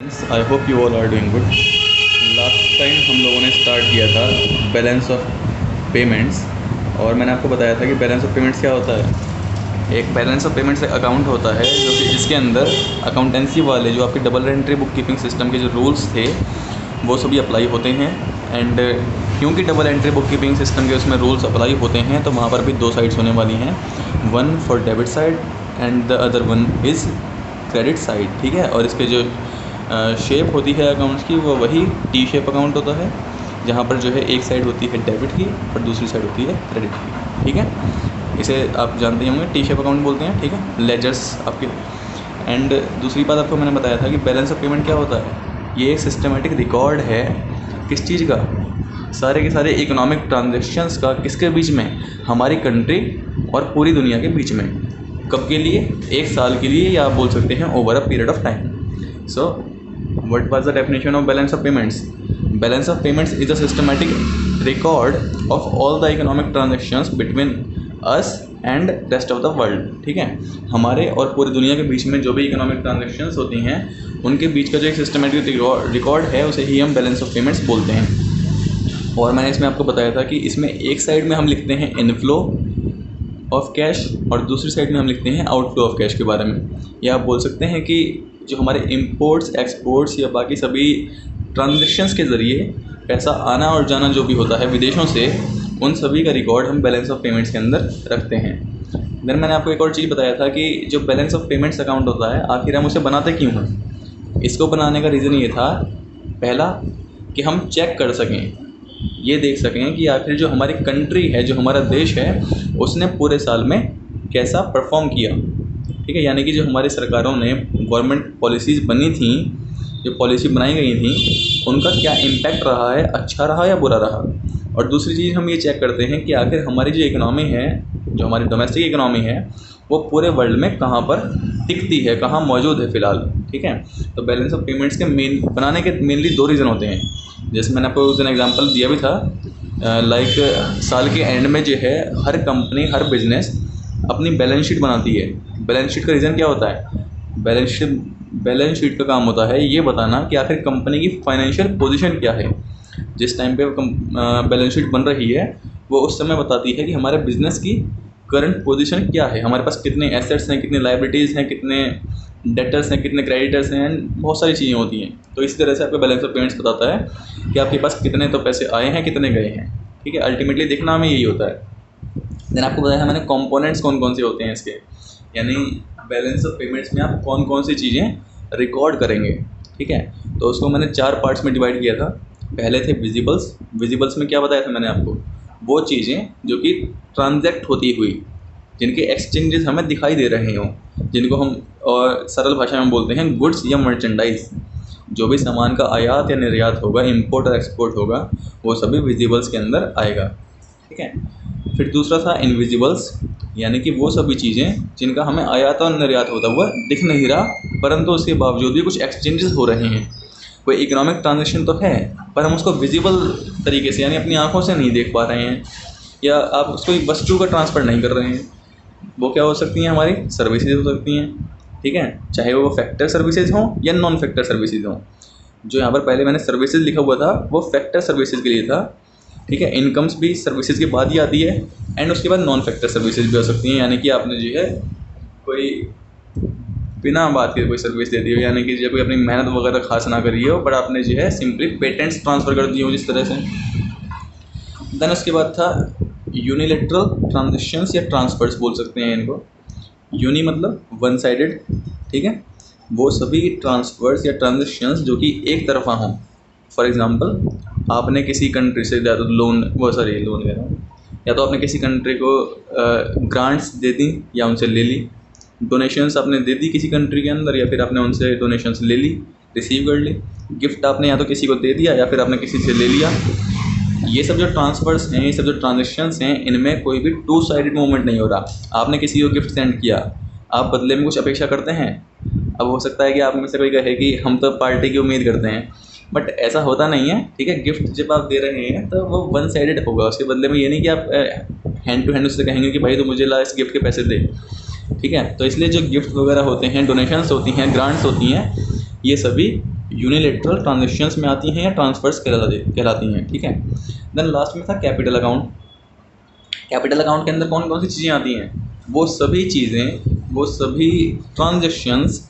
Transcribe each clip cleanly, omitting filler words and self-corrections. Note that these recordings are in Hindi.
I hope you all are doing good. Last time हम लोगों ने स्टार्ट किया था बैलेंस ऑफ पेमेंट्स, और मैंने आपको बताया था कि बैलेंस ऑफ पेमेंट्स क्या होता है। एक बैलेंस ऑफ पेमेंट्स एक अकाउंट होता है जो कि जिसके अंदर अकाउंटेंसी वाले जो आपके double entry book keeping system के जो रूल्स थे वो सभी अप्लाई होते हैं। एंड क्योंकि double entry book keeping system के उसमें रूल्स अप्लाई होते हैं तो वहाँ पर भी दो साइड्स होने वाली हैं, one for debit side and the other one is credit side. ठीक है, और इसके जो शेप होती है अकाउंट्स की वो वही टी शेप अकाउंट होता है, जहाँ पर जो है एक साइड होती है डेबिट की और दूसरी साइड होती है क्रेडिट की। ठीक है, इसे आप जानते ही होंगे, टी शेप अकाउंट बोलते हैं। ठीक है, लेजर्स आपके। एंड दूसरी बात आपको मैंने बताया था कि बैलेंस ऑफ पेमेंट क्या होता है। ये एक सिस्टमेटिक रिकॉर्ड है किस चीज़ का, सारे के सारे इकोनॉमिक ट्रांजेक्शन्स का, किसके बीच में, हमारी कंट्री और पूरी दुनिया के बीच में। कब के लिए? एक साल के लिए, या आप बोल सकते हैं over a period of time. So what was the definition of balance of payments? Balance of payments is a systematic record of all the economic transactions between us and rest of the world. ठीक है, हमारे और पूरी दुनिया के बीच में जो भी इकोनॉमिक ट्रांजेक्शन्स होती हैं उनके बीच का जो एक सिस्टमेटिक रिकॉर्ड है उसे ही हम बैलेंस ऑफ पेमेंट्स बोलते हैं। और मैंने इसमें आपको बताया था कि इसमें एक साइड में हम लिखते हैं इनफ्लो ऑफ कैश और दूसरी साइड में हम लिखते हैं आउटफ्लो ऑफ कैश के बारे में। या आप बोल सकते हैं कि जो हमारे इंपोर्ट्स एक्सपोर्ट्स या बाकी सभी ट्रांजेक्शन्स के ज़रिए पैसा आना और जाना जो भी होता है विदेशों से, उन सभी का रिकॉर्ड हम बैलेंस ऑफ पेमेंट्स के अंदर रखते हैं। देन मैंने आपको एक और चीज़ बताया था कि जो बैलेंस ऑफ पेमेंट्स अकाउंट होता है आखिर हम उसे बनाते क्यों हैं। इसको बनाने का रीज़न ये था, पहला कि हम चेक कर सकें, ये देख सकें कि आखिर जो हमारी कंट्री है, जो हमारा देश है, उसने पूरे साल में कैसा परफॉर्म किया। ठीक है, यानी कि जो हमारी सरकारों ने गवर्नमेंट पॉलिसीज़ बनी थी, जो पॉलिसी बनाई गई थी, उनका क्या इम्पैक्ट रहा है, अच्छा रहा या बुरा रहा। और दूसरी चीज़ हम ये चेक करते हैं कि आखिर हमारी जो इकनॉमी है, जो हमारी डोमेस्टिक इकनॉमी है, वो पूरे वर्ल्ड में कहाँ पर टिकती है, कहाँ मौजूद है फ़िलहाल। ठीक है, तो बैलेंस ऑफ पेमेंट्स के बनाने के मेनली दो रीज़न होते हैं। जैसे मैंने आपको उस दिन एग्जांपल दिया भी था, लाइक साल के एंड में जो है हर कंपनी, हर बिजनेस अपनी बैलेंस शीट बनाती है। बैलेंस शीट का रीज़न क्या होता है? बैलेंस शीट का काम होता है ये बताना कि आखिर कंपनी की फाइनेंशियल पोजीशन क्या है। जिस टाइम पे बैलेंस शीट बन रही है वो उस समय बताती है कि हमारे बिज़नेस की करंट पोजीशन क्या है, हमारे पास कितने एसेट्स हैं, कितने लायबिलिटीज़ हैं, कितने डेटर्स हैं, कितने क्रेडिटर्स हैं, बहुत सारी चीज़ें होती हैं। तो इसी तरह से आपका बैलेंस ऑफ पेमेंट्स बताता है कि आपके पास कितने तो पैसे आए हैं, कितने गए हैं। ठीक है, अल्टीमेटली देखना हमें यही होता है। देन आपको बताया मैंने कंपोनेंट्स कौन कौन से होते हैं इसके, यानी बैलेंस ऑफ पेमेंट्स में आप कौन कौन सी चीज़ें रिकॉर्ड करेंगे। ठीक है, तो उसको मैंने 4 पार्ट्स में डिवाइड किया था। पहले थे विजिबल्स। विजिबल्स में क्या बताया था मैंने आपको? वो चीज़ें जो कि ट्रांजैक्ट होती हुई, जिनके एक्सचेंजेस हमें दिखाई दे रहे हों, जिनको हम और सरल भाषा में बोलते हैं गुड्स या मर्चेंडाइज। जो भी सामान का आयात या निर्यात होगा, इंपोर्ट और एक्सपोर्ट होगा, वो सभी विजिबल्स के अंदर आएगा। ठीक है, फिर दूसरा था इनविजिबल्स, यानी कि वो सभी चीज़ें जिनका हमें आयात और निर्यात होता हुआ दिख नहीं रहा, परंतु उसके बावजूद भी कुछ एक्सचेंजेस हो रहे हैं। कोई इकोनॉमिक ट्रांजेक्शन तो है पर हम उसको विजिबल तरीके से, यानी अपनी आंखों से नहीं देख पा रहे हैं, या आप उसको एक वस्तु का ट्रांसफ़र नहीं कर रहे हैं। वो क्या हो सकती हैं? हमारी सर्विसेज हो सकती हैं। ठीक है, चाहे वो फैक्टर सर्विसेज हों या नॉन फैक्टर सर्विसेज हों। जो यहाँ पर पहले मैंने सर्विसेज लिखा हुआ था वो फैक्टर सर्विसेज के लिए था। ठीक है, इनकम्स भी सर्विसेज के बाद ही आती है, एंड उसके बाद नॉन फैक्टर सर्विसेज भी हो सकती हैं, यानी कि आपने जो है कोई बिना बात के कोई सर्विस दे दी हो, यानी कि जो कोई अपनी मेहनत वगैरह खास ना करी हो, बट आपने जो है सिंपली पेटेंट्स ट्रांसफ़र कर दिए हो जिस तरह से। देन उसके बाद था यूनिलेटरल ट्रांजेक्शन्स या ट्रांसफ़र्स बोल सकते हैं इनको। यूनी मतलब वन साइडेड। ठीक है, वो सभी ट्रांसफ़र्स या ट्रांजेक्शन्स जो कि एक तरफा हों। फॉर एग्ज़ाम्पल, आपने किसी कंट्री से या तो लोन कह रहा हूँ, या तो आपने किसी कंट्री को ग्रांट्स दे दी या उनसे ले ली। डोनेशंस आपने दे दी किसी कंट्री के अंदर, या फिर आपने उनसे डोनेशंस ले ली, रिसीव कर ली। गिफ्ट आपने या तो किसी को दे दिया या फिर आपने किसी से ले लिया। ये सब जो ट्रांसफ़र्स हैं, ये सब जो ट्रांजेक्शन्स हैं, इनमें कोई भी टू साइडेड मूवमेंट नहीं हो रहा। आपने किसी को गिफ्ट सेंड किया, आप बदले में कुछ अपेक्षा करते हैं। अब हो सकता है कि आप में से कोई कहे कि हम तो पार्टी की उम्मीद करते हैं, बट ऐसा होता नहीं है। ठीक है, गिफ्ट जब आप दे रहे हैं तो वो वन साइडेड होगा। उसके बदले में ये नहीं कि आप हैंड टू हैंड उससे कहेंगे कि भाई तो मुझे ला इस गिफ्ट के पैसे दे। ठीक है, तो इसलिए जो गिफ्ट वगैरह होते हैं, डोनेशंस होती हैं, ग्रांट्स होती हैं, ये सभी यूनिलेटरल ट्रांजेक्शन्स में आती हैं या ट्रांसफर्स कहलाती हैं, ठीक है। देन लास्ट में था कैपिटल अकाउंट। कैपिटल अकाउंट के अंदर कौन कौन सी चीज़ें आती हैं? वो सभी चीज़ें, वो सभी ट्रांजेक्शन्स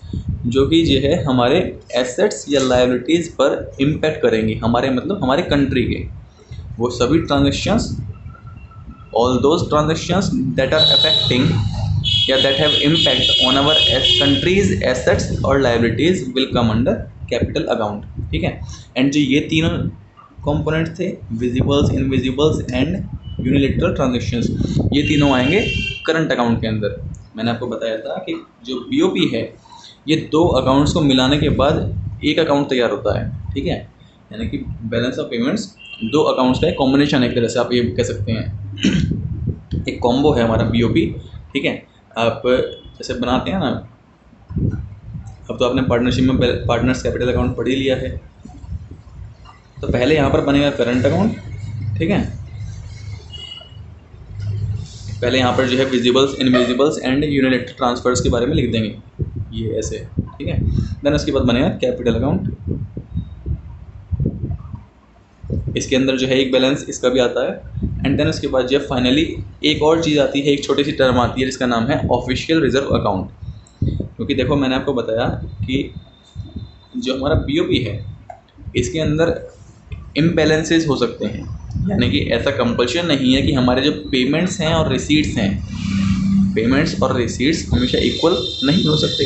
जो कि जो है हमारे एसेट्स या लायबिलिटीज़ पर इम्पैक्ट करेंगी, हमारे मतलब हमारे कंट्री के, वो सभी transactions, all those transactions that are affecting या that have impact on our country's assets और liabilities will come under capital account, ठीक है। एंड जो ये तीनों कंपोनेंट थे, visibles, invisibles and unilateral transactions, ये तीनों आएंगे करंट अकाउंट के अंदर। मैंने आपको बताया था कि जो बीओपी है, ये दो अकाउंट्स को मिलाने के बाद एक अकाउंट तैयार होता है, ठीक है। यानी कि बैलेंस ऑफ पेमेंट्स दो अकाउंट्स का एक कॉम्बिनेशन है, एक तरह से आप ये कह सकते हैं। एक कॉम्बो है हमारा बीओपी, ठीक है। आप जैसे बनाते हैं ना, अब तो आपने पार्टनरशिप में पार्टनर्स कैपिटल अकाउंट पढ़ ही लिया है, तो पहले यहाँ पर बनेगा करंट अकाउंट, ठीक है। पहले यहाँ पर जो है विजिबल्स, इनविजिबल्स एंड यूनिलेटरल ट्रांसफर्स के बारे में लिख देंगे, ये ऐसे, ठीक है। देन उसके बाद बनेगा कैपिटल अकाउंट। इसके अंदर जो है एक बैलेंस इसका भी आता है। एंड देन उसके बाद जो है फाइनली एक और चीज़ आती है, एक छोटी सी टर्म आती है जिसका नाम है ऑफिशियल रिजर्व अकाउंट। क्योंकि देखो मैंने आपको बताया कि जो हमारा बीओपी है, इसके अंदर इम्बैलेंसेस हो सकते हैं, यानी कि ऐसा कंपल्शन नहीं है कि हमारे जो पेमेंट्स हैं और रिसीट्स हैं, पेमेंट्स और रिसीट्स हमेशा इक्वल नहीं हो सकते।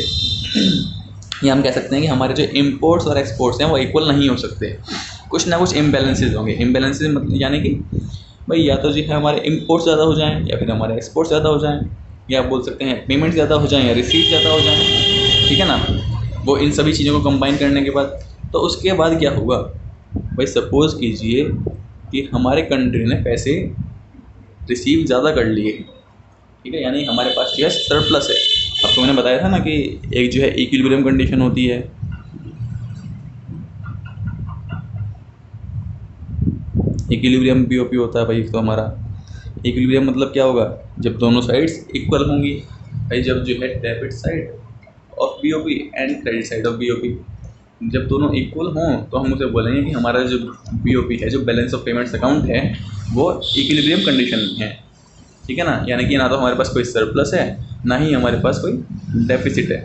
या हम कह सकते हैं कि हमारे जो इम्पोर्ट्स और एक्सपोर्ट्स हैं वो इक्वल नहीं हो सकते, कुछ ना कुछ इम्बैलेंसेस होंगे। इम्बैलेंसेस मतलब यानी कि भाई या तो जो है हमारे इम्पोर्ट्स ज़्यादा हो जाएं या फिर हमारे एक्सपोर्ट्स ज़्यादा हो जाएं, या आप बोल सकते हैं पेमेंट ज़्यादा हो जाएं या रिसीट ज़्यादा हो जाएं, ठीक है ना। वो इन सभी चीज़ों को कंबाइन करने के बाद, तो उसके बाद क्या होगा भाई, सपोज़ कीजिए कि हमारे कंट्री ने पैसे रिसीव ज़्यादा कर लिए, ठीक है, यानी हमारे पास जो है सरप्लस है। आपको मैंने बताया था ना कि एक जो है इक्विलिब्रियम कंडीशन होती है, इक्विलिब्रियम बीओपी होता है भाई। तो हमारा इक्विलिब्रियम मतलब क्या होगा, जब दोनों साइड्स इक्वल होंगी भाई, जब जो है debit side of BOP and credit side of BOP जब दोनों इक्वल हों तो हम उसे बोलेंगे कि हमारा जो बीओपी है, जो बैलेंस ऑफ पेमेंट्स अकाउंट है, वो इक्विलिब्रियम कंडीशन में है, ठीक है ना। यानी कि ना तो हमारे पास कोई सरप्लस है, ना ही हमारे पास कोई डेफिसिट है।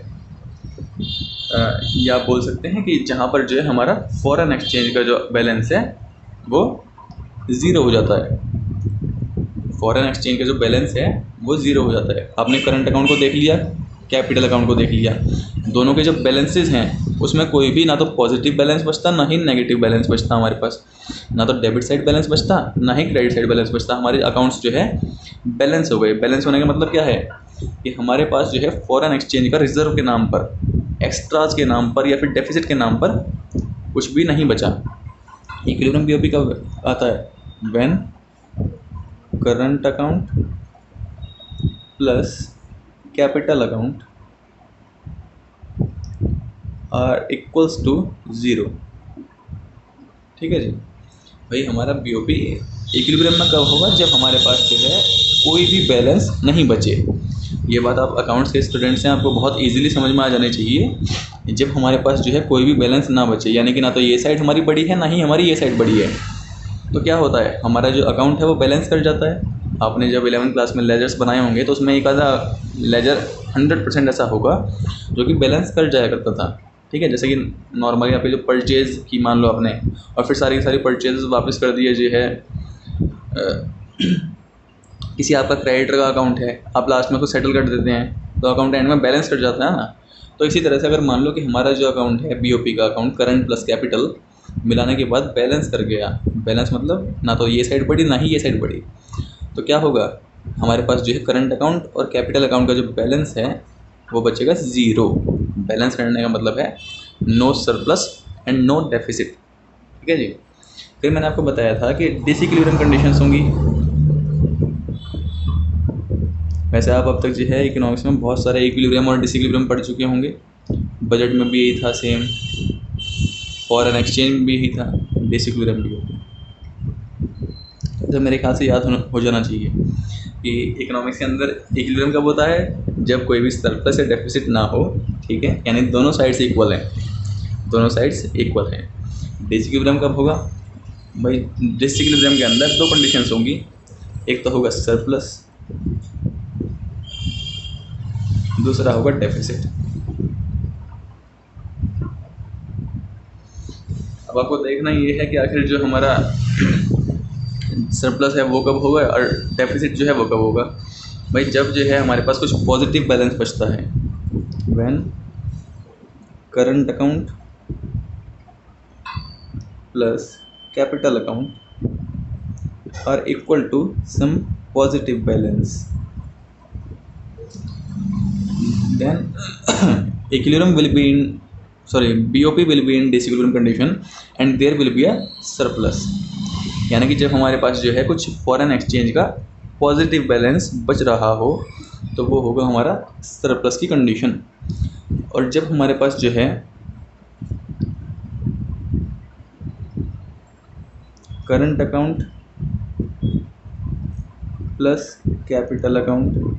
या आप बोल सकते हैं कि जहाँ पर जो है हमारा फॉरेन एक्सचेंज का जो बैलेंस है वो ज़ीरो हो जाता है, फॉरेन एक्सचेंज का जो बैलेंस है वो ज़ीरो हो जाता है। आपने करंट अकाउंट को देख लिया, कैपिटल अकाउंट को देख लिया, दोनों के जो बैलेंसेस हैं उसमें कोई भी ना तो पॉजिटिव बैलेंस बचता, ना ही नेगेटिव बैलेंस बचता हमारे पास, ना तो डेबिट साइड बैलेंस बचता, ना ही क्रेडिट साइड बैलेंस बचता। हमारे अकाउंट्स जो है बैलेंस हो गए। बैलेंस होने का मतलब क्या है कि हमारे पास जो है फॉरेन एक्सचेंज का रिजर्व के नाम पर, एक्स्ट्राज के नाम पर या फिर डेफिसिट के नाम पर कुछ भी नहीं बचा। इक्विलिब्रियम बीओपी कब आता है, when current account plus capital account are equals to zero, ठीक है जी। भाई हमारा बीओपी इक्विलिब्रियम में कब होगा, जब हमारे पास जो है कोई भी बैलेंस नहीं बचे। ये बात आप अकाउंट्स के स्टूडेंट्स हैं, आपको बहुत इजीली समझ में आ जानी चाहिए। जब हमारे पास जो है कोई भी बैलेंस ना बचे, यानी कि ना तो ये साइड हमारी बड़ी है, ना ही हमारी ये साइड बड़ी है, तो क्या होता है, हमारा जो अकाउंट है वो बैलेंस कर जाता है। आपने जब 11वीं क्लास में लेजर्स बनाए होंगे तो उसमें एक आधा लेजर 100% ऐसा होगा जो कि बैलेंस कर जाया करता था, ठीक है। जैसे कि नॉर्मली आपके जो परचेज़ की मान लो आपने, और फिर सारी की सारी परचेज़ वापस कर दिए जो है किसी आपका क्रेडिटर का अकाउंट है, आप लास्ट में उसको सेटल कर देते हैं तो अकाउंट एंड में बैलेंस कर जाता है ना। तो इसी तरह से अगर मान लो कि हमारा जो अकाउंट है बीओपी का अकाउंट, करंट प्लस कैपिटल मिलाने के बाद बैलेंस कर गया, बैलेंस मतलब ना तो ये साइड बढ़ी ना ही ये साइड बढ़ी, तो क्या होगा, हमारे पास जो है करंट अकाउंट और कैपिटल अकाउंट का जो बैलेंस है वो बचेगा ज़ीरो। बैलेंस करने का मतलब है no surplus and no deficit, ठीक है जी। फिर मैंने आपको बताया था कि डिसइक्विलिब्रियम कंडीशंस होंगी। वैसे आप अब तक जो है इकोनॉमिक्स में बहुत सारे इक्विलिब्रियम और डिसइक्विलिब्रियम पढ़ चुके होंगे, बजट में भी यही था सेम, फॉरेन एक्सचेंज में भी यही था, डिसइक्विलिब्रियम भी होगा। तो मेरे ख्याल से याद हो जाना चाहिए कि इकोनॉमिक्स के अंदर इक्विलिब्रियम कब होता है, जब कोई भी सरप्लस या डेफिसिट ना हो, ठीक है, यानी दोनों साइड से इक्वल हैं। दोनों साइड्स इक्वल हैं। डिसइक्विलिब्रियम कब होगा भाई? डिसइक्विलिब्रियम के अंदर दो कंडीशंस होंगी, एक तो होगा सरप्लस, दूसरा होगा डेफिसिट। अब आपको देखना ये है कि आखिर जो हमारा सरप्लस है वो कब होगा और डेफिसिट जो है वो कब होगा। भाई जब जो है हमारे पास कुछ पॉजिटिव बैलेंस बचता है, when current account plus capital account are equal to some positive balance, then equilibrium will be in BOP will be in disequilibrium condition and there will be a surplus। यानी कि जब हमारे पास जो है कुछ फॉरेन एक्सचेंज का पॉजिटिव बैलेंस बच रहा हो तो वो होगा हमारा सरप्लस की कंडीशन। और जब हमारे पास जो है current account plus capital account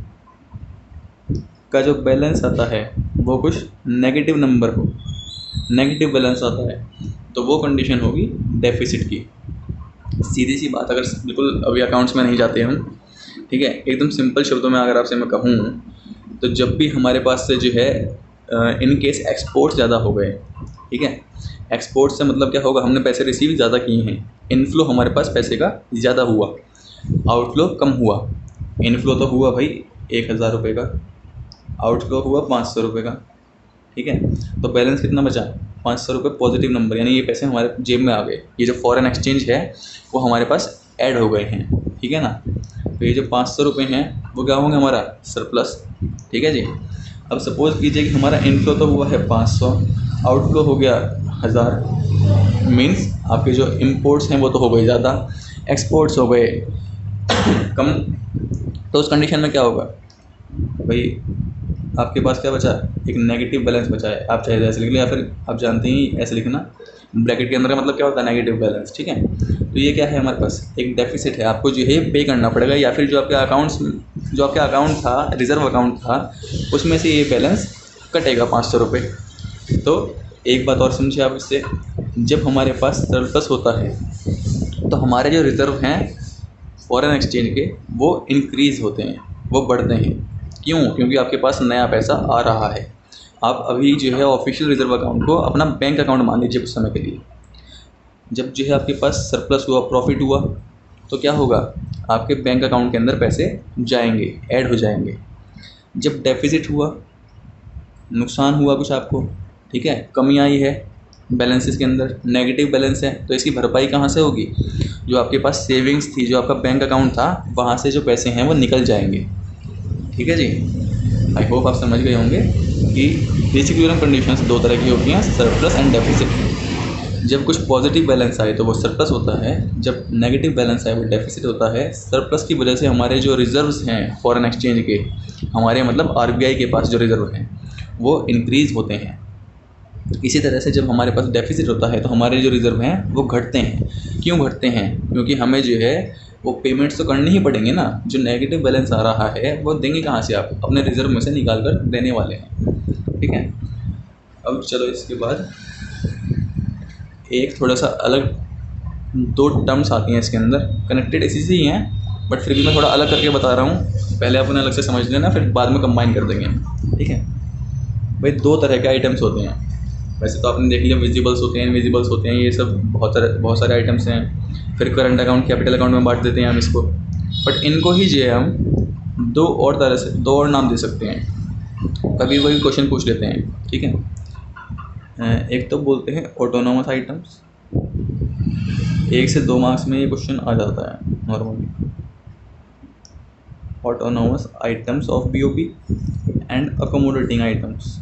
का जो बैलेंस आता है वो कुछ नेगेटिव नंबर हो, नेगेटिव बैलेंस आता है, तो वो कंडीशन होगी डेफिसिट की। सीधी सी बात, अगर बिल्कुल अभी अकाउंट्स में नहीं जाते हम, ठीक है, एकदम सिंपल शब्दों में अगर आपसे मैं कहूँ तो जब भी हमारे पास से जो है इन केस एक्सपोर्ट ज़्यादा हो गए, ठीक है, एक्सपोर्ट से मतलब क्या होगा, हमने पैसे रिसीव ज़्यादा किए हैं, इनफ्लो हमारे पास पैसे का ज़्यादा हुआ, आउटफ्लो कम हुआ। इनफ्लो तो हुआ भाई 1000 रुपये का, आउटफ्लो हुआ 500 रुपये का, ठीक है, तो बैलेंस कितना बचा? 500 रुपये पॉजिटिव नंबर, यानी ये पैसे हमारे जेब में आ गए। ये जो फॉरेन एक्सचेंज है वो हमारे पास ऐड हो गए हैं, ठीक है ना। तो ये जो 500 रुपये हैं वो क्या होंगे? हमारा सरप्लस, ठीक है जी। अब सपोज़ कीजिए कि हमारा इनफ्लो तो हुआ है 500, आउटफ्लो हो गया 1000, मीन्स आपके जो इम्पोर्ट्स हैं वो तो हो गए ज़्यादा, एक्सपोर्ट्स हो गए कम। तो उस कंडीशन में क्या होगा भाई? आपके पास क्या बचा? एक नेगेटिव बैलेंस बचा है। आप चाहे ऐसे लिख लें या फिर आप जानते ही ऐसे लिखना, ब्रैकेट के अंदर का मतलब क्या होता है? नेगेटिव बैलेंस, ठीक है। तो ये क्या है? हमारे पास एक डेफिसिट है, आपको जो है पे करना पड़ेगा, या फिर जो आपका अकाउंट था, रिजर्व अकाउंट था, उसमें से ये बैलेंस कटेगा 500 रुपये। तो एक बात और समझिए आप इससे, जब हमारे पास सरप्लस होता है तो हमारे जो रिजर्व हैं फॉरेन एक्सचेंज के वो इंक्रीज़ होते हैं, वो बढ़ते हैं। क्यों? क्योंकि आपके पास नया पैसा आ रहा है। आप अभी जो है ऑफिशियल रिजर्व अकाउंट को अपना बैंक अकाउंट मान लीजिए कुछ समय के लिए। जब जो है आपके पास सरप्लस हुआ, प्रॉफिट हुआ, तो क्या होगा? आपके बैंक अकाउंट के अंदर पैसे जाएंगे, ऐड हो जाएंगे। जब डेफिसिट हुआ, नुकसान हुआ कुछ आपको, ठीक है, कमी आई है बैलेंसेस के अंदर, नेगेटिव बैलेंस है, तो इसकी भरपाई कहाँ से होगी? जो आपके पास सेविंग्स थी, जो आपका बैंक अकाउंट था, वहाँ से जो पैसे हैं वो निकल जाएंगे, ठीक है जी। आई होप आप समझ गए होंगे कि डिसइक्विलिब्रियम कंडीशंस दो तरह की होती हैं, सरप्लस एंड डेफिसिट। जब कुछ पॉजिटिव बैलेंस आए तो वो सरप्लस होता है, जब नेगेटिव बैलेंस आए वो डेफिसिट होता है। सरप्लस की वजह से हमारे जो रिजर्व्स हैं फॉरेन एक्सचेंज के, हमारे मतलब RBI के पास जो रिजर्व हैं वो इंक्रीज़ होते हैं। इसी तरह से जब हमारे पास डेफिसिट होता है तो हमारे जो रिज़र्व हैं वो घटते हैं। क्यों घटते हैं? क्योंकि हमें जो है वो पेमेंट्स तो करनी ही पड़ेंगे ना। जो नेगेटिव बैलेंस आ रहा है वो देंगे कहाँ से? आप अपने रिज़र्व में से निकाल कर देने वाले हैं, ठीक है। अब चलो इसके बाद एक थोड़ा सा अलग दो टर्म्स आती हैं इसके अंदर, कनेक्टेड इसी से ही हैं बट फिर भी मैं थोड़ा अलग करके बता रहा हूँ। पहले आप उन्हें अलग से समझ लेना, फिर बाद में कंबाइन कर देंगे, ठीक है। भाई दो तरह के आइटम्स होते हैं। वैसे तो आपने देख लिया, विजिबल्स होते हैं, इनविजिबल्स होते हैं, ये सब बहुत सारे आइटम्स हैं। फिर करंट अकाउंट, कैपिटल अकाउंट में बांट देते हैं हम इसको। बट इनको ही जो है हम दो और नाम दे सकते हैं। कभी वही क्वेश्चन पूछ लेते हैं, ठीक है। एक तो बोलते हैं ऑटोनोमस आइटम्स। 1 से 2 मार्क्स में ये क्वेश्चन आ जाता है normally. Autonomous items of BOP and accommodating items.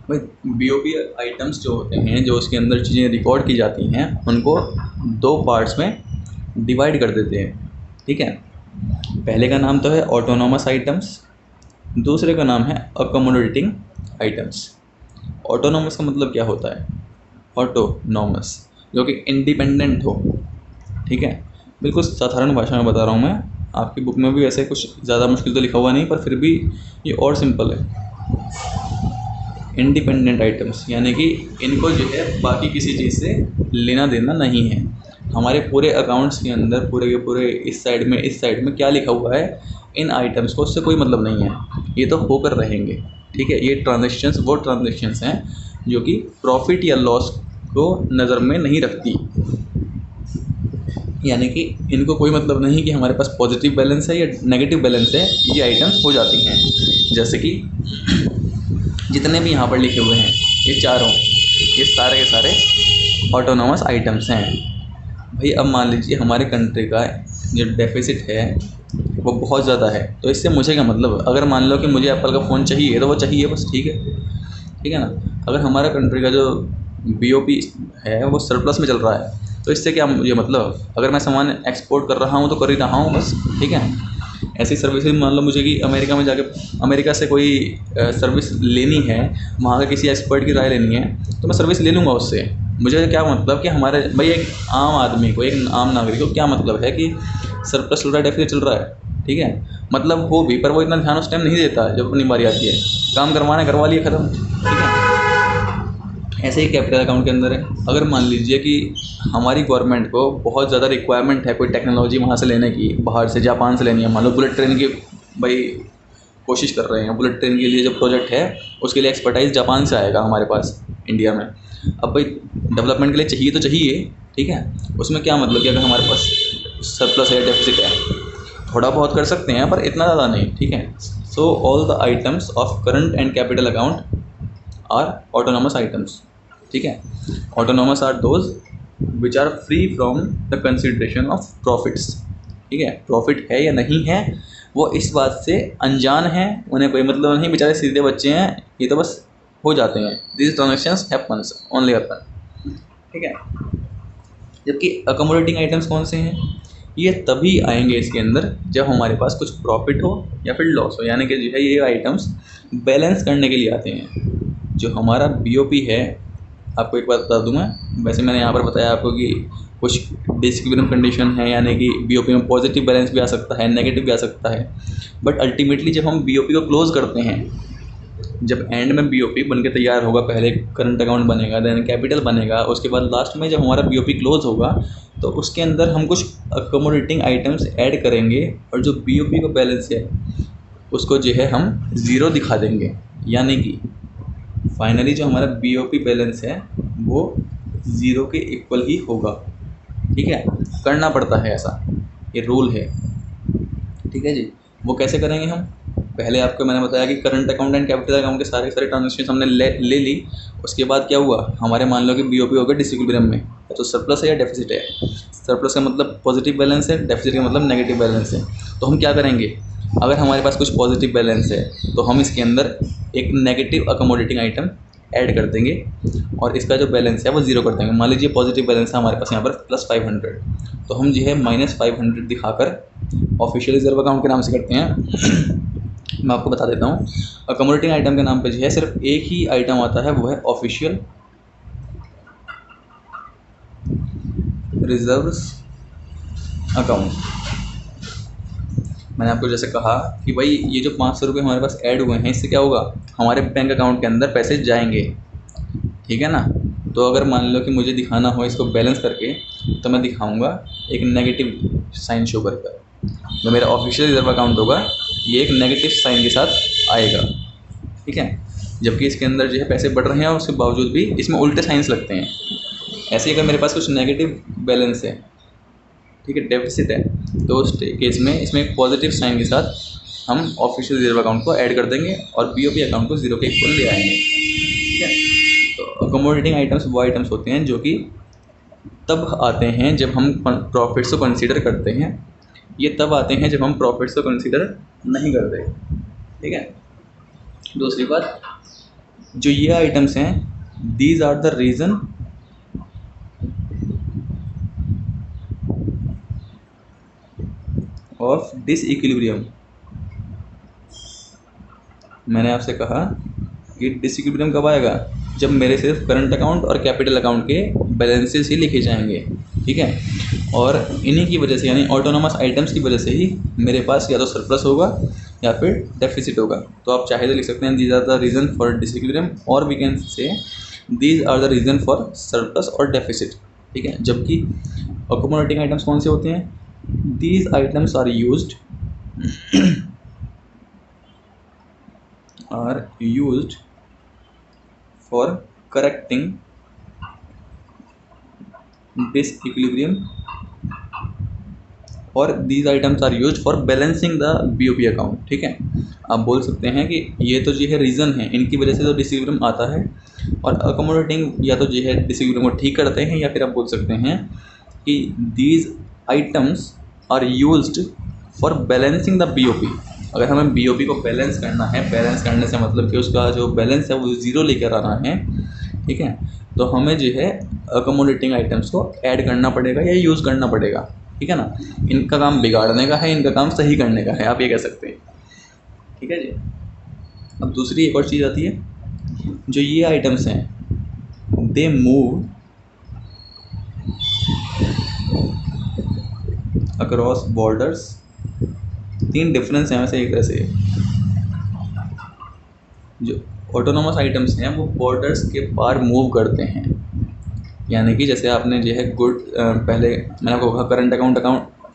भाई BOP आइटम्स जो होते हैं, जो उसके अंदर चीज़ें रिकॉर्ड की जाती हैं, उनको 2 पार्ट्स में डिवाइड कर देते हैं, ठीक है। पहले का नाम तो है ऑटोनोमस आइटम्स, दूसरे का नाम है अकोमोडेटिंग आइटम्स। ऑटोनोमस का मतलब क्या होता है? ऑटोनोमस जो कि इंडिपेंडेंट हो, ठीक है। बिल्कुल साधारण भाषा में बता रहा हूँ मैं, आपकी बुक में भी वैसे कुछ ज़्यादा मुश्किल तो लिखा हुआ नहीं, पर फिर भी ये और सिंपल है। इंडिपेंडेंट आइटम्स यानी कि इनको जो है बाकी किसी चीज़ से लेना देना नहीं है। हमारे पूरे अकाउंट्स के अंदर पूरे के पूरे इस साइड में क्या लिखा हुआ है, इन आइटम्स को उससे कोई मतलब नहीं है, ये तो होकर रहेंगे। ठीक है, ये ट्रांजेक्शन्स वो ट्रांजेक्शन्स हैं जो कि प्रॉफिट या लॉस को नज़र में नहीं रखती, यानी कि इनको कोई मतलब नहीं कि हमारे पास पॉजिटिव बैलेंस है या नेगेटिव बैलेंस है, ये आइटम्स हो जाती हैं। जैसे कि जितने भी यहाँ पर लिखे हुए हैं ये चारों, ये सारे के सारे ऑटोनोमस आइटम्स हैं। भाई अब मान लीजिए हमारे कंट्री का जो डेफिसिट है वो बहुत ज़्यादा है, तो इससे मुझे क्या मतलब। अगर मान लो कि मुझे एप्पल का फ़ोन चाहिए तो वो चाहिए बस, ठीक है ना। अगर हमारा कंट्री का जो बीओपी है वो सरप्लस में चल रहा है तो इससे क्या मुझे मतलब। अगर मैं सामान एक्सपोर्ट कर रहा हूँ तो कर ही रहा हूँ बस, ठीक है। ऐसी सर्विसेज मान लो मुझे कि अमेरिका में जाके अमेरिका से कोई सर्विस लेनी है, वहाँ का किसी एक्सपर्ट की राय लेनी है, तो मैं सर्विस ले लूँगा उससे। मुझे क्या मतलब कि हमारे भाई एक आम आदमी को, एक आम नागरिक को क्या मतलब है कि सरप्लस चल रहा है, डेफिसिट चल रहा है, ठीक है। मतलब हो भी, पर वो इतना ध्यान उस टाइम नहीं देता जब अपनी बारी आती है। काम करवाना करवा लिया, ख़त्म, ठीक है। ऐसे ही कैपिटल अकाउंट के अंदर है। अगर मान लीजिए कि हमारी गवर्नमेंट को बहुत ज़्यादा रिक्वायरमेंट है कोई टेक्नोलॉजी वहाँ से लेने की, बाहर से जापान से लेनी है, मान लो बुलेट ट्रेन की भाई कोशिश कर रहे हैं, बुलेट ट्रेन के लिए जो प्रोजेक्ट है उसके लिए एक्सपर्टाइज जापान से आएगा हमारे पास इंडिया में। अब भाई डेवलपमेंट के लिए चाहिए तो चाहिए, ठीक है। उसमें क्या मतलब कि अगर हमारे पास सरप्लस है, डेफिसिट है, थोड़ा बहुत कर सकते हैं पर इतना ज़्यादा नहीं, ठीक है। So all the items of current and capital account are autonomous items, ठीक है। Autonomous are those which are free from the consideration of profits, ठीक है। प्रॉफिट है या नहीं है वो इस बात से अनजान है, उन्हें कोई मतलब नहीं, बेचारे सीधे बच्चे हैं, ये तो बस हो जाते हैं। This transactions happens only happen, ठीक है। जबकि अकोमोडेटिंग आइटम्स कौन से हैं, ये तभी आएंगे इसके अंदर जब हमारे पास कुछ प्रॉफिट हो या फिर लॉस हो, यानी कि जो है ये आइटम्स बैलेंस करने के लिए आते हैं। जो हमारा बीओपी है, आपको एक बात बता दूं मैं, वैसे मैंने यहाँ पर बताया आपको कि कुछ डिसइक्विलिब्रियम कंडीशन है, यानी कि बीओपी में पॉजिटिव बैलेंस भी आ सकता है, नेगेटिव भी आ सकता है। बट अल्टीमेटली जब हम बीओपी को क्लोज करते हैं, जब एंड में बीओपी बन के तैयार होगा, पहले करंट अकाउंट बनेगा, देन कैपिटल बनेगा, उसके बाद लास्ट में जब हमारा बीओपी क्लोज होगा तो उसके अंदर हम कुछ अकोमोडेटिंग आइटम्स ऐड करेंगे और जो बीओपी का बैलेंस है उसको जो है हम ज़ीरो दिखा देंगे, यानी कि फाइनली जो हमारा बीओपी बैलेंस है वो ज़ीरो के इक्वल ही होगा, ठीक है। करना पड़ता है ऐसा, ये रूल है, ठीक है जी। वो कैसे करेंगे हम, पहले आपको मैंने बताया कि current account and capital account के सारे ट्रांजेक्शन हमने ले ली। उसके बाद क्या हुआ, हमारे मान लो कि बीओपी हो गया डिसइक्विलिब्रियम में, तो सरप्लस है या डेफिसिट है। सरप्लस का मतलब पॉजिटिव बैलेंस है, डेफिसिट का मतलब नेगेटिव बैलेंस है। तो हम क्या करेंगे, अगर हमारे पास कुछ पॉजिटिव बैलेंस है तो हम इसके अंदर एक नेगेटिव अकोमोडेटिंग आइटम ऐड कर देंगे और इसका जो बैलेंस है वो ज़ीरो कर देंगे। मान लीजिए पॉजिटिव बैलेंस है हमारे पास यहाँ पर +500, तो हम जो है -500 दिखाकर ऑफिशियल रिजर्व अकाउंट के नाम से करते हैं। मैं आपको बता देता हूँ, अकोमोडेटिंग आइटम के नाम पे जो है सिर्फ एक ही आइटम आता है, वो है ऑफिशियल रिजर्व्स अकाउंट। मैंने आपको जैसे कहा कि भाई ये जो 500 रुपये हमारे पास ऐड हुए हैं, इससे क्या होगा, हमारे बैंक अकाउंट के अंदर पैसे जाएंगे, ठीक है ना। तो अगर मान लो कि मुझे दिखाना हो इसको बैलेंस करके, तो मैं दिखाऊंगा एक नेगेटिव साइन शो कर। जो मेरा ऑफिशियल रिजर्व अकाउंट होगा ये एक नेगेटिव साइन के साथ आएगा, ठीक है। जबकि इसके अंदर जो है पैसे बढ़ रहे हैं और उसके बावजूद भी इसमें उल्टे साइंस लगते हैं। ऐसे ही अगर मेरे पास कुछ नेगेटिव बैलेंस है, ठीक है, डेफिसिट है, तो उस केस में इसमें एक पॉजिटिव साइन के साथ हम ऑफिशियल रिजर्व अकाउंट को ऐड कर देंगे और बीओपी अकाउंट को ज़ीरो के इक्वल ले आएंगे, ठीक है। तो अकोमोडेटिंग आइटम्स वो आइटम्स होते हैं जो कि तब आते हैं जब हम प्रॉफिट्स को कंसीडर करते हैं, ये तब आते हैं जब हम प्रॉफिट्स को कंसीडर नहीं करते, ठीक है। दूसरी बात, जो ये आइटम्स हैं, these are the reason of disequilibrium. मैंने आपसे कहा कि डिसइक्विलिब्रियम कब आएगा, जब मेरे सिर्फ करंट अकाउंट और कैपिटल अकाउंट के बैलेंसेस ही लिखे जाएंगे, ठीक है। और इन्हीं की वजह से यानी ऑटोनोमस आइटम्स की वजह से ही मेरे पास या तो सरप्लस होगा या फिर डेफिसिट होगा। तो आप चाहे तो लिख सकते हैं these are the reason for disequilibrium, और we can say these are the reason for surplus और डेफिसिट। ठीक है, जबकि अकोमोडेटिंग आइटम्स कौन से होते हैं? These items are used for correcting disequilibrium और these items are used for balancing the BOP account. ठीक है, आप बोल सकते हैं कि ये तो जो है रीज़न है, इनकी वजह से तो डिसइक्विलिब्रियम आता है, और अकोमोडेटिंग या तो जो है डिसइक्विलिब्रियम को ठीक करते हैं, या फिर आप बोल सकते हैं कि these items are used for balancing the BOP. अगर हमें बीओपी को बैलेंस करना है, बैलेंस करने से मतलब कि उसका जो बैलेंस है वो ज़ीरो लेकर आना है, ठीक है, तो हमें जो है अकोमोडेटिंग आइटम्स को ऐड करना पड़ेगा या यूज़ करना पड़ेगा। ठीक है ना, इनका काम बिगाड़ने का है, इनका काम सही करने का है, आप ये कह सकते हैं। ठीक है जी। अब दूसरी एक और चीज़ आती है, जो ये आइटम्स हैं दे मूव अक्रॉस बॉर्डर्स। तीन डिफरेंस हैं वैसे एक तरह से। जो ऑटोनोमस आइटम्स हैं वो बॉर्डर्स के पार मूव करते हैं, यानी कि जैसे आपने जो है पहले मैंने आपको कहा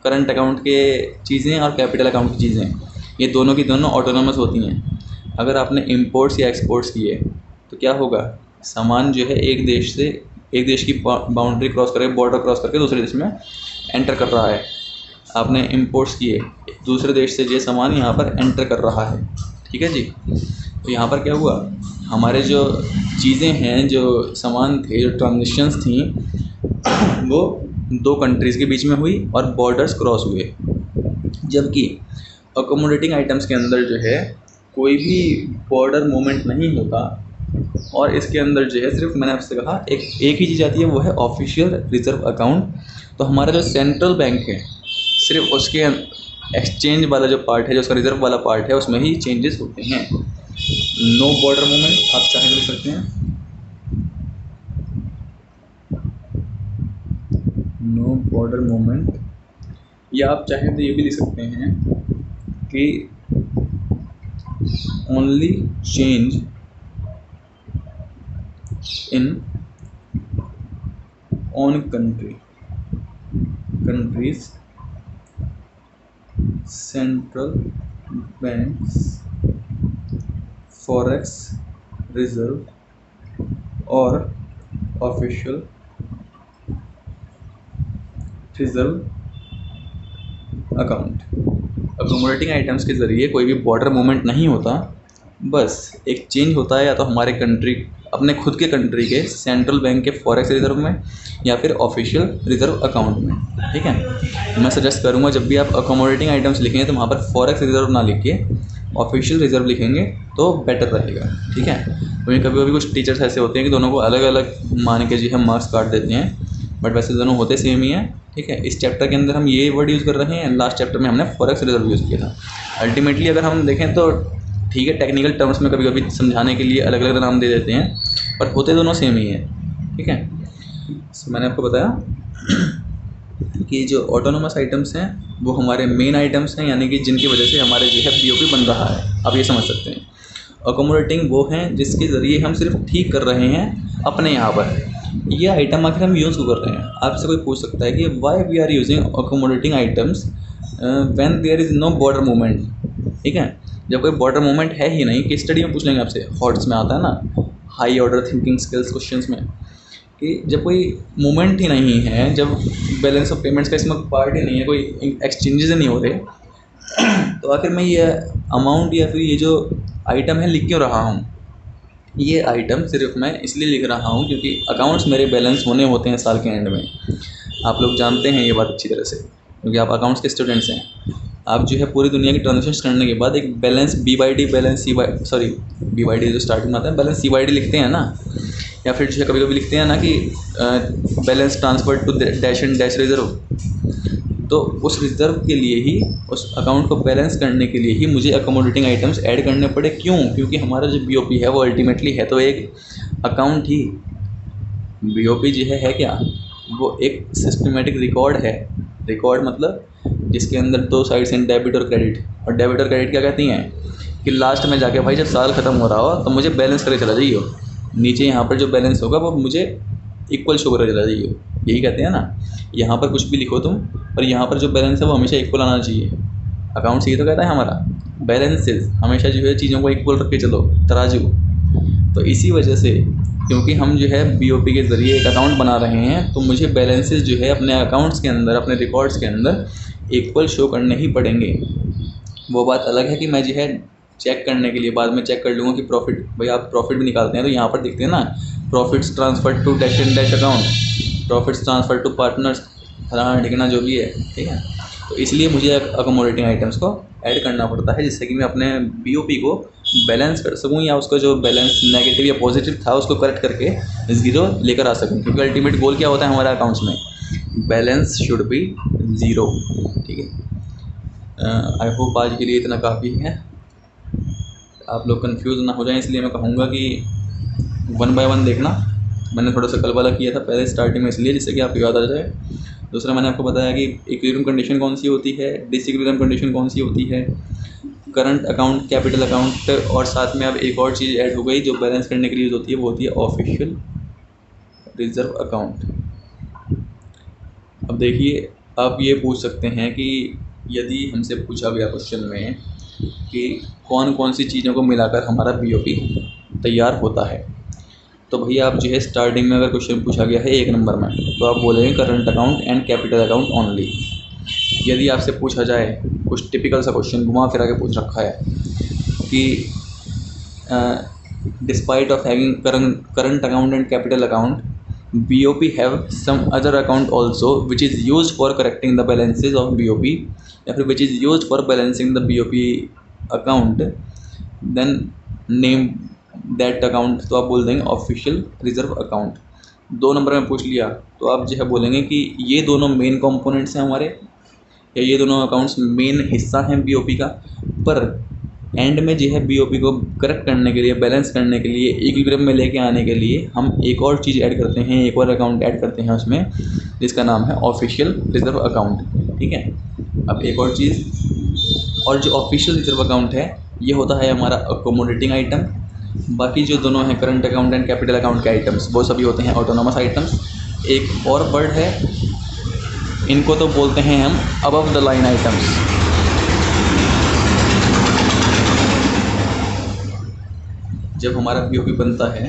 करंट अकाउंट के चीज़ें और कैपिटल अकाउंट की चीज़ें, ये दोनों की दोनों ऑटोनोमस होती हैं। अगर आपने इंपोर्ट्स या एक्सपोर्ट्स किए तो क्या होगा, सामान जो है एक देश की बाउंड्री क्रॉस करके, बॉर्डर क्रॉस करके दूसरे देश में एंटर कर रहा है। आपने इंपोर्ट्स किए, दूसरे देश से ये सामान यहाँ पर एंटर कर रहा है। ठीक है जी। तो यहाँ पर क्या हुआ, हमारे जो चीज़ें हैं, जो सामान थे, जो ट्रांजेक्शन्स थी, वो दो कंट्रीज़ के बीच में हुई और बॉर्डर्स क्रॉस हुए। जबकि अकोमोडेटिंग आइटम्स के अंदर जो है कोई भी बॉर्डर मूवमेंट नहीं होता, और इसके अंदर जो है सिर्फ मैंने आपसे कहा एक ही चीज़ आती है, वो है ऑफिशियल रिजर्व अकाउंट। तो हमारा जो सेंट्रल बैंक है, सिर्फ उसके एक्सचेंज वाला जो पार्ट है, जो उसका रिजर्व वाला पार्ट है, उसमें ही चेंजेस होते हैं। नो बॉर्डर मूवमेंट आप चाहे तो लिख सकते हैं, नो बॉर्डर मूवमेंट, या आप चाहें तो ये भी लिख सकते हैं कि only change in on country's central banks forex reserve और official reserve account. Accommodating items के ज़रिए कोई भी बॉर्डर मूवमेंट नहीं होता, बस एक चेंज होता है या तो हमारे कंट्री, अपने खुद के कंट्री के सेंट्रल बैंक के फॉरेक्स रिजर्व में, या फिर ऑफिशियल रिजर्व अकाउंट में। ठीक है, मैं सजेस्ट करूँगा जब भी आप अकोमोडेटिंग आइटम्स लिखेंगे तो वहाँ पर फॉरेक्स रिजर्व ना लिख के ऑफिशियल रिजर्व लिखेंगे तो बेटर रहेगा। ठीक है, क्योंकि कभी कभी कुछ टीचर्स ऐसे होते हैं कि दोनों को अलग अलग मान के जो है मार्क्स काट देते हैं, बट वैसे दोनों होते सेम ही हैं। ठीक है, इस चैप्टर के अंदर हम ये वर्ड यूज़ कर रहे हैं, लास्ट चैप्टर में हमने फॉरेक्स रिजर्व यूज़ किया था। अल्टीमेटली अगर हम देखें तो ठीक है, टेक्निकल टर्म्स में कभी कभी समझाने के लिए अलग अलग नाम दे देते हैं, पर होते दोनों सेम ही हैं। ठीक है, मैंने आपको बताया कि जो ऑटोनोमस आइटम्स हैं वो हमारे मेन आइटम्स हैं, यानी कि जिनकी वजह से हमारे जो है बीओपी बन रहा है, आप ये समझ सकते हैं। अकोमोडेटिंग वो हैं जिसके ज़रिए हम सिर्फ ठीक कर रहे हैं अपने यहाँ पर। ये आइटम आखिर हम यूज़ क्यों कर रहे हैं, आपसे कोई पूछ सकता है कि why we are using accommodating items when there is no border movement. ठीक है, जब कोई बॉर्डर मूवमेंट है ही नहीं, कि स्टडी में पूछ लेंगे आपसे, हॉट्स में आता है ना, high order thinking skills questions में, कि जब कोई मूवमेंट ही नहीं है, जब बैलेंस ऑफ पेमेंट्स का इसमें पार्ट ही नहीं है, कोई एक्सचेंजेस नहीं हो रहे, तो आखिर मैं ये अमाउंट या फिर ये जो आइटम है लिख क्यों रहा हूँ। ये आइटम सिर्फ मैं इसलिए लिख रहा हूँ क्योंकि अकाउंट्स मेरे बैलेंस होने होते हैं साल के एंड में। आप लोग जानते हैं ये बात अच्छी तरह से, क्योंकि आप अकाउंट्स के स्टूडेंट्स हैं। आप जो है पूरी दुनिया की ट्रांजेक्शन्स करने के बाद एक बैलेंस BYD, बैलेंस BYD जो स्टार्टिंग में आता है, बैलेंस CYD लिखते हैं ना, या फिर जो है कभी कभी लिखते हैं ना कि balance transfer to dash and dash reserve. तो उस रिज़र्व के लिए ही, उस अकाउंट को बैलेंस करने के लिए ही मुझे अकोमोडेटिंग आइटम्स ऐड करने पड़े। क्यों? क्योंकि हमारा जो बीओपी है वो अल्टीमेटली है तो एक अकाउंट ही। बीओपी जो है क्या, वो एक सिस्टमेटिक रिकॉर्ड है। रिकॉर्ड मतलब जिसके अंदर दो साइड्स हैं, डेबिट और क्रेडिट। और डेबिट और क्रेडिट क्या कहती हैं कि लास्ट में जाके भाई जब साल ख़त्म हो रहा हो तो मुझे बैलेंस करके चला जाइए, नीचे यहाँ पर जो बैलेंस होगा वो मुझे इक्वल शो करके चला जाइए। यही कहते हैं ना, यहाँ पर कुछ भी लिखो तुम और यहाँ पर जो बैलेंस है वो हमेशा इक्वल आना चाहिए। अकाउंट्स ये तो कहता है हमारा, बैलेंसेस हमेशा जो है चीज़ों को इक्वल रख के चलो, तराजू। तो इसी वजह से क्योंकि हम जो है बीओपी के ज़रिए एक अकाउंट बना रहे हैं, तो मुझे बैलेंसेस जो है अपने अकाउंट्स के अंदर, अपने रिकॉर्ड्स के अंदर इक्वल शो करने ही पड़ेंगे। वो बात अलग है कि मैं जो है चेक करने के लिए बाद में चेक कर लूँगा कि प्रॉफिट, भाई आप प्रॉफिट भी निकालते हैं तो यहाँ पर दिखते हैं ना, profits transfer to dash and dash account, profits transfer to partners, फलाना ठिकाना जो भी है, ठीक है। तो इसलिए मुझे अकोमोडेटिंग आइटम्स को ऐड करना पड़ता है जिससे कि मैं अपने बीओपी को बैलेंस कर सकूं, या उसका जो बैलेंस नेगेटिव या पॉजिटिव था उसको करेक्ट करके ज़ीरो लेकर आ सकूं। क्योंकि अल्टीमेट गोल क्या होता है हमारे अकाउंट्स में, बैलेंस शुड बी ज़ीरो, ठीक है। आई होप आज के लिए इतना काफ़ी है, आप लोग कंफ्यूज ना हो जाएं, इसलिए मैं कहूँगा कि 1 बाय 1 देखना। मैंने थोड़ा सा कलबला किया था पहले स्टार्टिंग में, इसलिए जिससे कि आपको याद आ जाए। दूसरा मैंने आपको बताया कि इक्विलिब्रियम कंडीशन कौन सी होती है, डिसइक्विलिब्रियम कंडीशन कौन सी होती है, करंट अकाउंट, कैपिटल अकाउंट, और साथ में अब एक और चीज़ ऐड हो गई जो बैलेंस करने के लिए यूज़ होती है, वो होती है ऑफिशियल रिजर्व अकाउंट। अब देखिए, आप ये पूछ सकते हैं कि यदि हमसे पूछा गया क्वेश्चन में कि कौन कौन सी चीज़ों को मिलाकर हमारा बीओपी तैयार होता है, तो भैया आप जो है स्टार्टिंग में अगर क्वेश्चन पूछा गया है 1 नंबर में, तो आप बोलेंगे current account and capital account only. यदि आपसे पूछा जाए कुछ टिपिकल सा क्वेश्चन घुमा फिरा के पूछ रखा है कि despite of having current account and capital account, BOP have some other account also which is used for correcting the balances of BOP, या फिर which is used for balancing the BOP account, then name that account, तो आप बोल देंगे ऑफिशियल रिजर्व अकाउंट। 2 नंबर में पूछ लिया तो आप जो है बोलेंगे कि ये दोनों मेन कंपोनेंट्स हैं हमारे, या ये दोनों अकाउंट्स मेन हिस्सा हैं BOP का, पर एंड में जो है BOP को करेक्ट करने के लिए, बैलेंस करने के लिए, इक्विलिब्रियम में लेके आने के लिए हम एक और चीज़ ऐड करते हैं, एक और अकाउंट ऐड करते हैं उसमें, जिसका नाम है ऑफिशियल रिजर्व अकाउंट, ठीक है। अब एक और चीज़, और जो ऑफिशियल रिजर्व अकाउंट है ये होता है हमारा अकोमोडेटिंग आइटम। बाकी जो दोनों हैं current account and capital account के आइटम्स, वो सभी होते हैं ऑटोनोमस आइटम्स। एक और वर्ड है, इनको तो बोलते हैं हम अबव द लाइन आइटम्स। जब हमारा BOP बनता है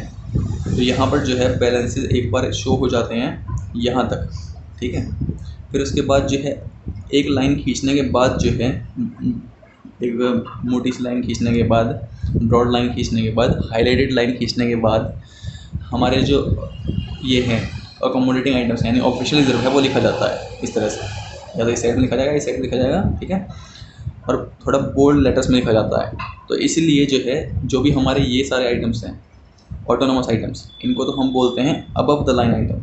तो यहाँ पर जो है बैलेंसेस एक बार शो हो जाते हैं यहाँ तक, ठीक है। फिर उसके बाद जो है एक लाइन खींचने के बाद जो है, एक मोटी सी लाइन खींचने के बाद, ब्रॉड लाइन खींचने के बाद, हाईलाइटेड लाइन खींचने के बाद हमारे जो ये हैं अकोमोडेटिंग आइटम्स यानी ऑफिशियल रिजर्व है वो लिखा जाता है इस तरह से, या तो इस साइड में लिखा जाएगा, इस साइड में लिखा जाएगा, ठीक है, और थोड़ा बोल्ड लेटर्स में लिखा जाता है। तो इसलिए जो है जो भी हमारे ये सारे आइटम्स हैं ऑटोनोमस आइटम्स, इनको तो हम बोलते हैं अबव द लाइन आइटम।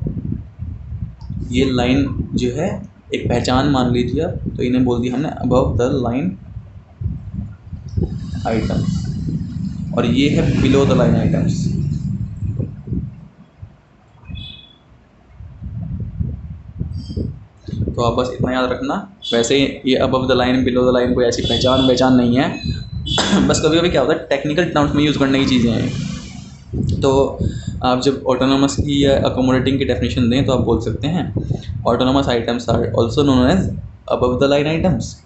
ये लाइन जो है एक पहचान मान लीजिए आप, तो इन्हें बोल दिया हमने अबव द लाइन आइटम, और ये है बिलो द लाइन आइटम्स। तो आप बस इतना याद रखना। वैसे ये above the line, below the line कोई ऐसी पहचान नहीं है बस कभी कभी क्या होता है टेक्निकल टर्म्स में यूज़ करने की चीज़ें हैं। तो आप जब ऑटोनोमस की या अकोमोडेटिंग की डेफिनेशन दें तो आप बोल सकते हैं autonomous items are also known as above the line items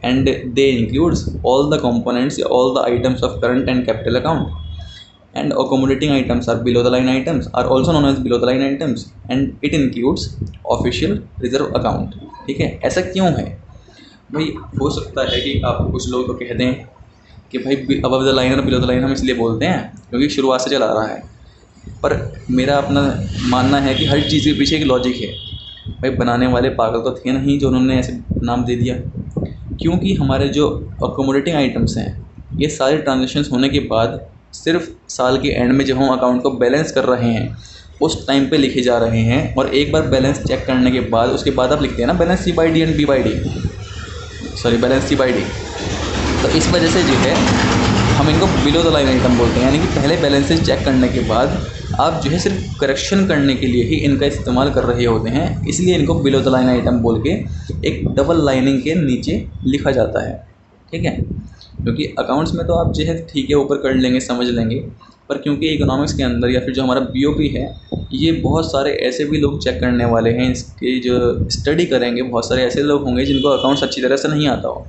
and they includes all the components, all the items of current and capital account, and accommodating items are below the line items, are also known as below the line items, and it includes official reserve account, ठीक है। ऐसा क्यों है भाई? हो सकता है कि आप कुछ लोग तो कह दें कि भाई अबव द लाइन और बिलो द लाइन हम इसलिए बोलते हैं क्योंकि शुरुआत से चला आ रहा है, पर मेरा अपना मानना है कि हर चीज़ के पीछे एक लॉजिक है। भाई बनाने वाले पागल तो थे नहीं जो उन्होंने ऐसे नाम दे दिया, क्योंकि हमारे जो अकोमोडेटिंग आइटम्स हैं ये सारे ट्रांजेक्शन्स होने के बाद सिर्फ साल के एंड में जब हम अकाउंट को बैलेंस कर रहे हैं उस टाइम पे लिखे जा रहे हैं, और एक बार बैलेंस चेक करने के बाद उसके बाद आप लिखते हैं ना balance C/D and B/D, sorry balance C/D। तो इस वजह से जो है हम इनको बिलो द लाइन आइटम बोलते हैं, यानी कि पहले बैलेंसेस चेक करने के बाद आप जो है सिर्फ करेक्शन करने के लिए ही इनका इस्तेमाल कर रहे होते हैं, इसलिए इनको बिलो द लाइन आइटम बोल के एक डबल लाइनिंग के नीचे लिखा जाता है। ठीक है, क्योंकि अकाउंट्स में तो आप जो है ठीक है ऊपर कर लेंगे, समझ लेंगे, पर क्योंकि इकोनॉमिक्स के अंदर या फिर जो हमारा बीओपी है, ये बहुत सारे ऐसे भी लोग चेक करने वाले हैं, इसके जो स्टडी करेंगे बहुत सारे ऐसे लोग होंगे जिनको अकाउंट्स अच्छी तरह से नहीं आता हो,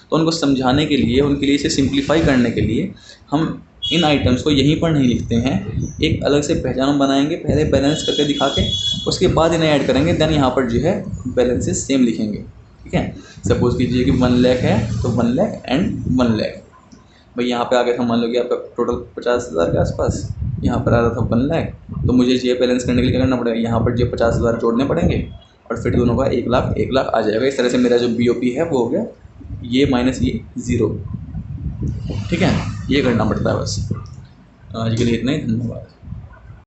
तो उनको समझाने के लिए, उनके लिए इसे सिंप्लीफाई करने के लिए हम इन आइटम्स को यहीं पर नहीं लिखते हैं, एक अलग से पहचान बनाएंगे, पहले बैलेंस करके दिखा के उसके बाद इन्हें ऐड करेंगे, देन यहाँ पर जो है बैलेंसेस सेम लिखेंगे। ठीक है, सपोज़ कीजिए कि 1 लाख है तो 1 लाख एंड 1 लाख। भाई यहाँ पे आ गया था, मान लो कि आपका टोटल 50,000 के आसपास, यहाँ पर आ रहा था 1 लाख, तो मुझे ये बैलेंस करने के लिए क्या करना पड़ेगा, यहाँ पर जो 50,000 जोड़ने पड़ेंगे और फिर दोनों का 1 लाख आ जाएगा। इस तरह से मेरा जो बीओपी है वो हो गया ये माइनस ये 0। ठीक है, ये करना पड़ता है बस। आज के लिए इतना ही, धन्यवाद।